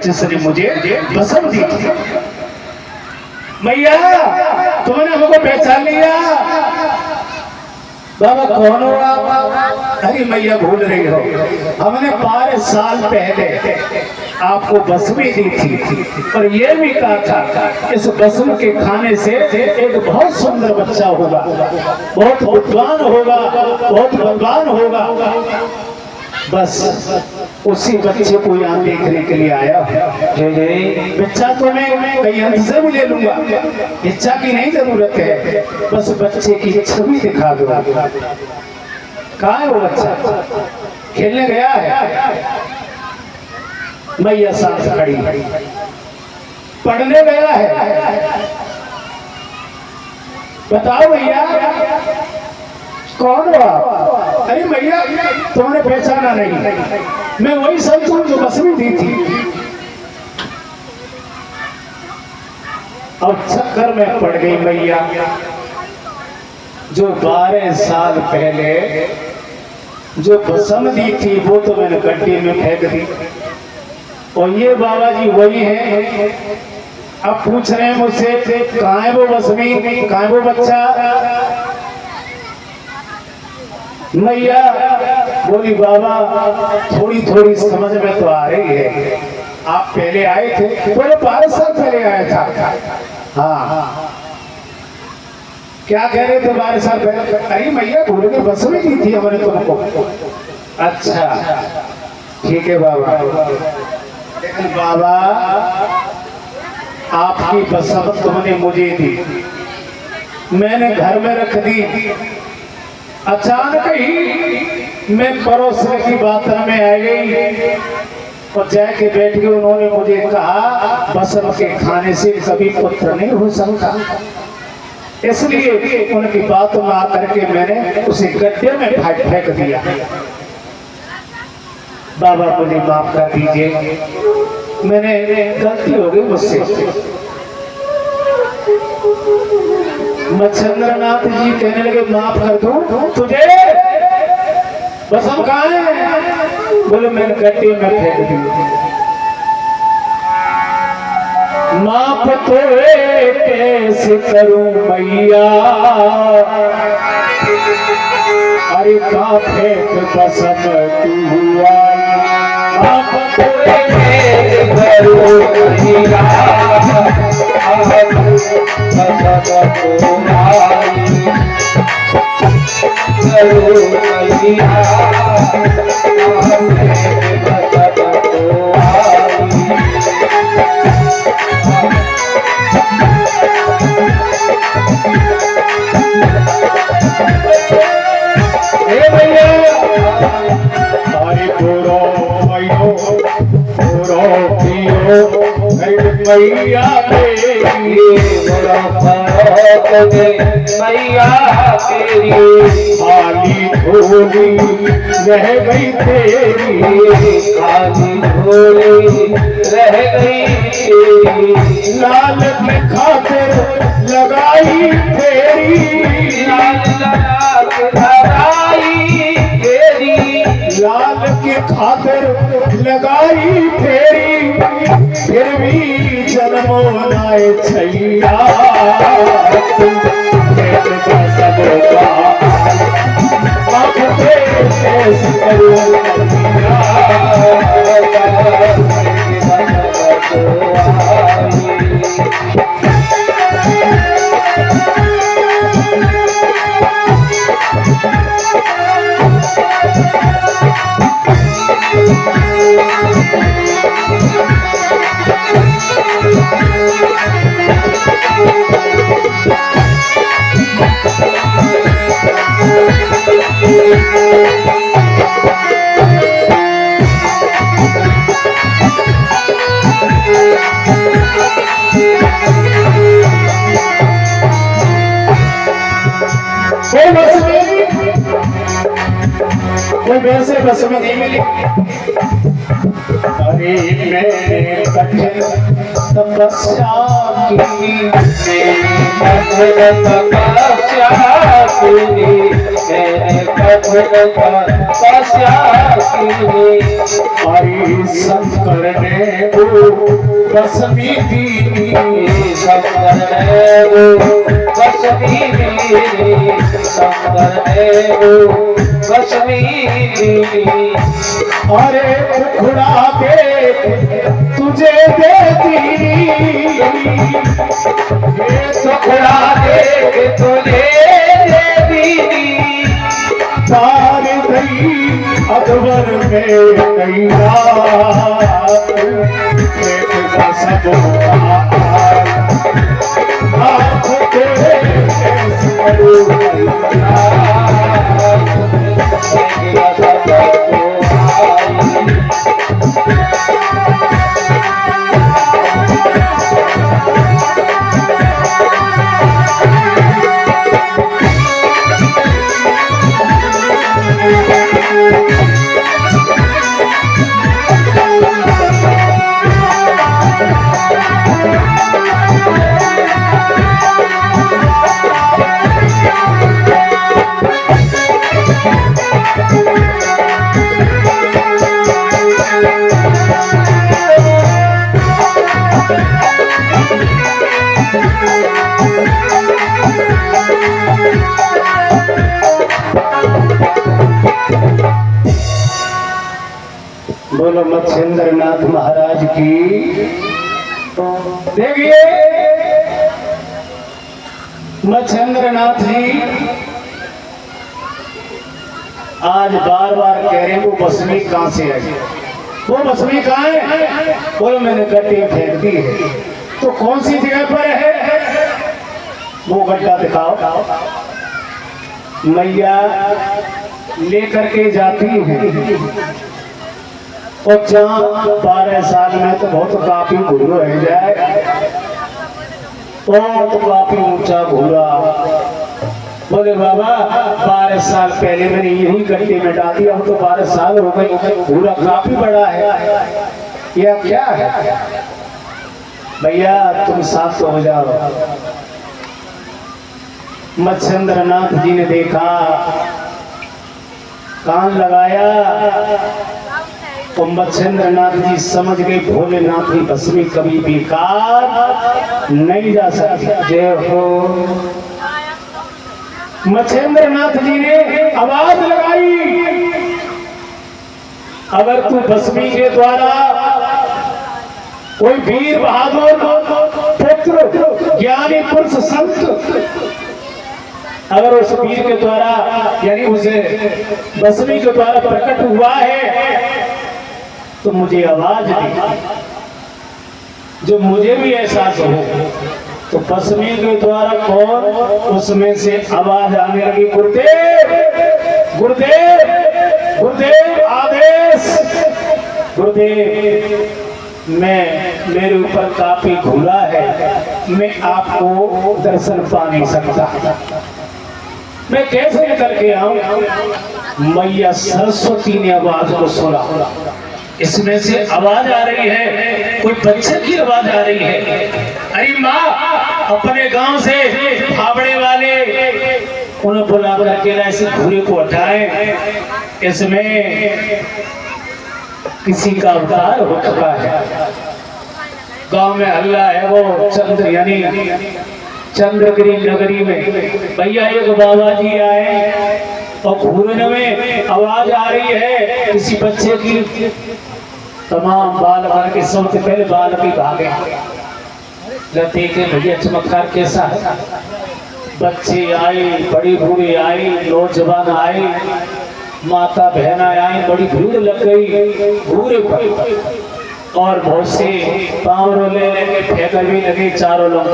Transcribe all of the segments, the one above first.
जिसने मुझे बसम दी थी। मैया तुमने हमको पहचान लिया? बाबा कौन हो आप? अरे मैया भूल रही हो, हमने 12 साल पहले आपको बसमी दी थी और ये भी कहा था इस बसम के खाने से एक बहुत सुंदर बच्चा होगा, बहुत विद्वान होगा, बहुत बलवान होगा। बस उसी बच्चे को यहाँ देखने के लिए आया। बच्चा तो मैं कहीं अंत से भी ले लूंगा, इच्छा की नहीं जरूरत है, बस बच्चे की छवि दिखा दो। कहाँ है वो बच्चा? खेलने गया है? मैया साथ खड़ी। पढ़ने गया है? बताओ भैया कौन हो आप? अरे भैया तुमने पहचाना नहीं, मैं वही संत हूं जो बसमी दी थी। अब चक्कर में पड़ गई मैया, जो 12 साल पहले जो बसम दी थी वो तो मैंने गड्ढे में फेंक दी, और ये बाबा जी वही है। अब पूछ रहे हैं मुझसे कहाँ है वो बसमी, कहाँ है वो बच्चा? मैया बोली बाबा थोड़ी थोड़ी समझ में तो आ रही है, आप पहले आए थे, बोले 12 साल पहले आया था। हाँ क्या कह रहे थे 12 साल पहले? अरे मैया भूल के बस में दी थी हमने तुमको। अच्छा ठीक है बाबा, लेकिन बाबा आपकी बसम तुमने मुझे दी, मैंने घर में रख दी। अचानक ही मैं परोसने की बात में आ गई और जाके बैठ के उन्होंने मुझे कहा बसम के खाने से कभी पुत्र नहीं हो सकता, इसलिए उनकी बात में आकर के मैंने उसे गड्ढे में फेंक दिया। बाबा मुझे माफ कर दीजिए, मैंने गलती हो गई मुझसे। मच्छंद्रनाथ जी कहने लगे माफ कर दूं तुझे? बसम कहाँ है? बोले मैंने गड्ढे में फेंक दी। माफ तो कैसे करूं मैया, अरे कहाँ फेंक बसम तू आई। माफ तो कैसे करूं मैया, मैया मैया तेरी खाली झोली रह गई तेरी, खाली झोली रह गई तेरी। लाल की खातिर लगाई तेरी, लाल लगाई तेरी, लाल की खातिर लगाई तेरी, फिर भी जन्मो नाए छैया। कोई वैसे बस में नहीं मिली। अरे मैंने कठिन तपस्या की, मैंने कठिन तपस्या की, मैंने हरि शंकर ने वो बसमी दी, शंकर ने वो बसमी दी, शंकर ने वो बसमी दी। अरे टुकड़ा दे तुझे देती, ये टुकड़ा दे तुझे देती। तार गई अकबर में कई रात, देखता सब आँख तेरे ऐसे बोलो मच्छिंद्र नाथ महाराज की। देखिए मच्छिंद्र नाथ जी आज बार बार कह रहे हैं वो बसमी कहां से आई, वो बसमी कहां है? बोलो मैंने गड्ढे फेंक दी है। तो कौन सी जगह पर है? वो गड्ढा दिखाओ। मैया लेकर के जाती है और जहाँ 12 साल में तो बहुत काफी घूरो रह जाए, और तो काफी ऊंचा घूरा। बोले बाबा 12 साल पहले मैंने यही गड्ढे में डाल दिया, अब तो 12 साल हो गए, घूरा काफी बड़ा है, यह क्या है? भैया तुम शांत हो जाओ। मच्छिंद्र नाथ जी ने देखा, कान लगाया, तो मच्छिंद्र नाथ जी समझ गए भोलेनाथ की भस्मी कभी बेकार नहीं जा सकती। जय हो। मच्छिंद्र नाथ जी ने आवाज लगाई, अगर तू भस्मी के द्वारा कोई वीर बहादुर पुत्र ज्ञानी पुरुष संत अगर उस वीर के द्वारा यानी उसे भस्मी के द्वारा प्रकट हुआ है तो मुझे आवाज दी, जो मुझे भी एहसास हो। तो भस्मी के द्वारा कौन, उसमें से आवाज आने लगी, गुरुदेव गुरुदेव गुरुदेव आदेश। गुरुदेव मेरे ऊपर काफी घुला है, मैं आपको दर्शन पा नहीं सकता, मैं कैसे निकल के आऊं? मैया सरस्वती ने आवाज को सुना, इसमें से आवाज आ रही है, कोई बच्चे की आवाज आ रही है। अरे माँ अपने गांव से फावड़े वाले उन्हें बुला करके ऐसे घूरे को हटाए, इसमें किसी का अवतार हो चुका है। गांव में हल्ला है, वो चंद्र यानी चंद्रगिरी नगरी में भैया एक बाबा जी आए और घूरने में आवाज आ रही है किसी बच्चे की। तमाम बाल बन के सबसे पहले बाल की भागे, देखे भैया चमत्कार कैसा है। बच्चे आए, बड़ी बूढ़ी आई, नौजवान आए, माता बहना आई, बड़ी भीड़ लग गई घूरे पर, और बहुत से पावरों ले लेके फेंक भी लगे। चारों लोग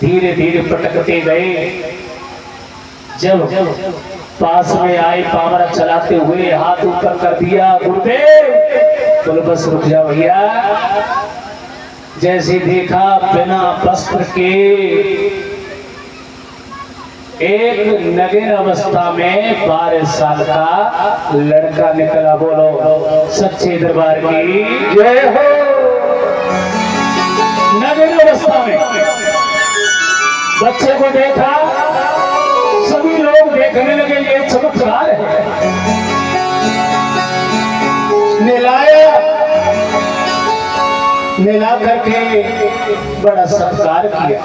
धीरे धीरे पटकते गए, जब पास में आए पावरा चलाते हुए हाथ ऊपर कर दिया, गुरुदेव। बोलो बस रुक जा भैया। जैसे देखा बिना वस्त्र के एक नगीन अवस्था में 12 साल का लड़का निकला। बोलो सच्चे दरबार की जय हो। नगीन अवस्था में बच्चे को देखा, सभी लोग देखने लगे ये चमत्कार है। मिला करके बड़ा सत्कार किया।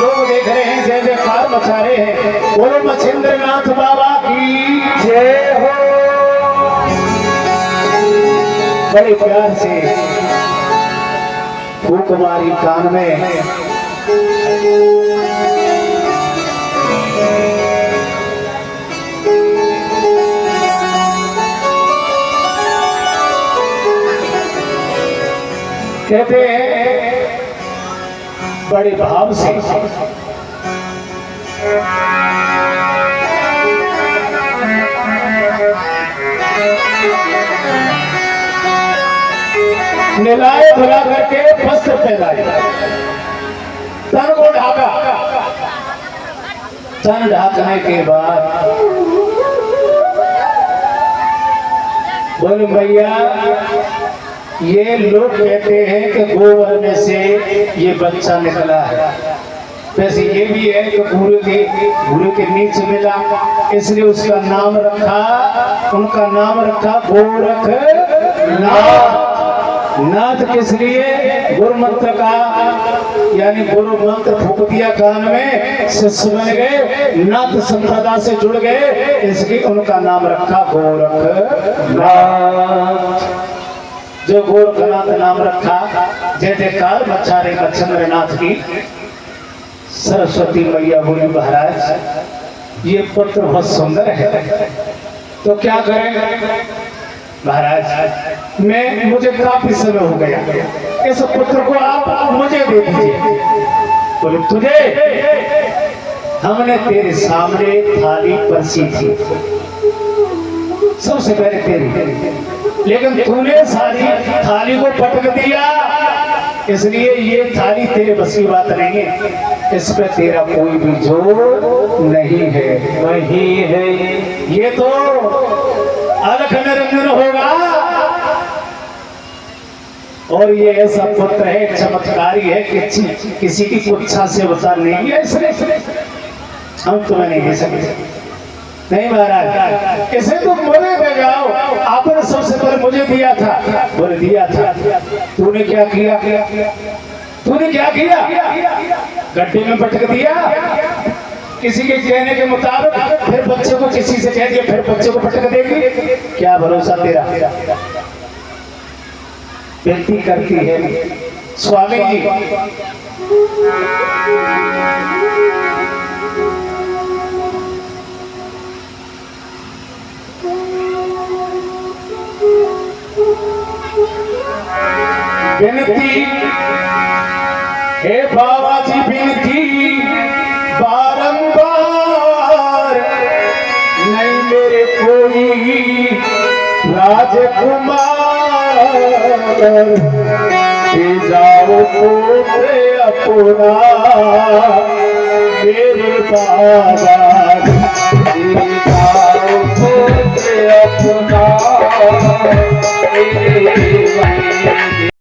लोग देख रहे हैं, जय जयकार मचा रहे हैं। बोलो मच्छिंद्र नाथ बाबा की जय हो। बड़े प्यार से फूक मारी कान में। कहते हैं बड़े भाव से नहलाए धुला करके वस्त्र पहनाए, तन को ढाका। तन ढाकने के बाद बोले भैया, ये लोग कहते हैं कि गोबर में से ये बच्चा निकला है। वैसे ये भी है कि गुरु के नीचे मिला, इसलिए उसका नाम रखा, उनका नाम रखा गोरख नाथ। नाथ किस लिए? गुरु मंत्र का, यानी गुरु मंत्र फूक दिया कान में, शिष्य बन गए, नाथ संप्रदाय से जुड़ गए, इसलिए उनका नाम रखा गोरख नाथ। जो गोरखनाथ नाम रखा, जय जयकार मचा रहे मच्छिंद्र नाथ की। सरस्वती मैया बोली महाराज ये पुत्र बहुत सुंदर है, तो क्या करें महाराज? मुझे काफी समय हो गया, इस पुत्र को आप मुझे दे दीजिए। बोले तुझे? हमने तेरे सामने थाली परसी थी, सबसे पहले तेरी, लेकिन तूने सारी थाली को पटक दिया, इसलिए ये थाली तेरे बस की बात नहीं है। इस पे तेरा कोई भी जोर नहीं है। वही है ये तो अलख निरंजन होगा। और ये ऐसा पुत्र है, चमत्कारी है कि किसी की कुच्छा से अवतार नहीं है इसने। हम तुम्हें नहीं दे सकते। नहीं महाराज, इसे तुम मुझे दे जाओ, आपने सबसे पहले मुझे दिया था। बोले दिया था, तूने क्या किया? तूने क्या किया? गड्ढे में पटक दिया किसी के कहने के मुताबिक, फिर बच्चे को किसी से कह दिया, फिर बच्चे को पटक देगी। क्या भरोसा तेरा? विनती करती है स्वामी जी, विनती हे बाबा जी, विनती बारंबार, नहीं मेरे कोई राजकुमार, जाओ पुत्र अपना मेरे बाबा।